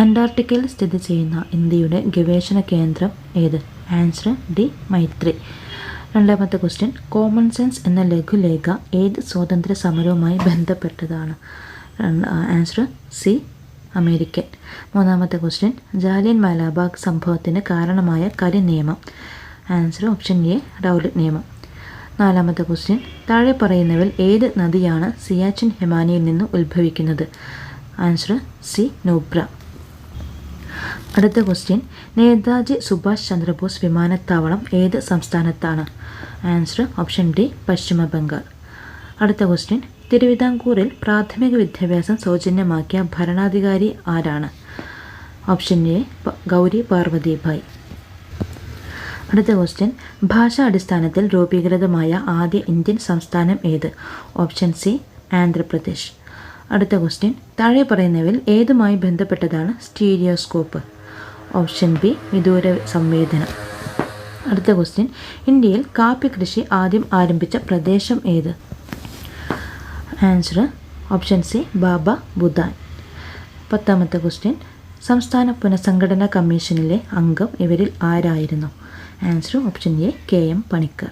അന്റാർട്ടിക്കയിൽ സ്ഥിതി ചെയ്യുന്ന ഇന്ത്യയുടെ ഗവേഷണ കേന്ദ്രം ഏത്? ആൻസർ ഡി മൈത്രി. രണ്ടാമത്തെ ക്വസ്റ്റ്യൻ, കോമൺ സെൻസ് എന്ന ലഘുലേഖ ഏത് സ്വാതന്ത്ര്യ സമരവുമായി ബന്ധപ്പെട്ടതാണ്? Answer C American. മൂന്നാമത്തെ ക്വസ്റ്റ്യൻ, ജാലിയൻ വാലാബാഗ് സംഭവത്തിന് കാരണമായ കരിനിയമം? ആൻസർ ഓപ്ഷൻ എ റൗലറ്റ് നിയമം. നാലാമത്തെ ക്വസ്റ്റ്യൻ, താഴെ പറയുന്നവയിൽ ഏത് നദിയാണ് സിയാച്ചിൻ ഹിമാനിയിൽ നിന്ന് ഉത്ഭവിക്കുന്നത്? Answer C Nubra. അടുത്ത ക്വസ്റ്റ്യൻ, നേതാജി സുഭാഷ് ചന്ദ്രബോസ് വിമാനത്താവളം ഏത് സംസ്ഥാനത്താണ്? ആൻസർ ഓപ്ഷൻ ഡി പശ്ചിമ ബംഗാൾ. അടുത്ത ക്വസ്റ്റ്യൻ, തിരുവിതാംകൂറിൽ പ്രാഥമിക വിദ്യാഭ്യാസം സൗജന്യമാക്കിയ ഭരണാധികാരി ആരാണ്? Option A Gauri Parvathi Bai. അടുത്ത ക്വസ്റ്റ്യൻ, ഭാഷാ അടിസ്ഥാനത്തിൽ രൂപീകൃതമായ ആദ്യ ഇന്ത്യൻ സംസ്ഥാനം ഏത്? Option C Andhra Pradesh. അടുത്ത ക്വസ്റ്റ്യൻ, താഴെ പറയുന്നവയിൽ ഏതുമായി ബന്ധപ്പെട്ടതാണ് സ്റ്റീരിയോസ്കോപ്പ്? ഓപ്ഷൻ ബി വിദൂര സംവേദനം. അടുത്ത ക്വസ്റ്റ്യൻ, ഇന്ത്യയിൽ കാപ്പി കൃഷി ആദ്യം ആരംഭിച്ച പ്രദേശം ഏത്? ആൻസർ ഓപ്ഷൻ സി ബാബ ബുദാൻ. 10ാമത്തെ ക്വസ്റ്റ്യൻ, സംസ്ഥാന പുനഃസംഘടനാ കമ്മീഷനിലെ അംഗം ഇവരിൽ ആരായിരുന്നു? Answer option A K M Panicker.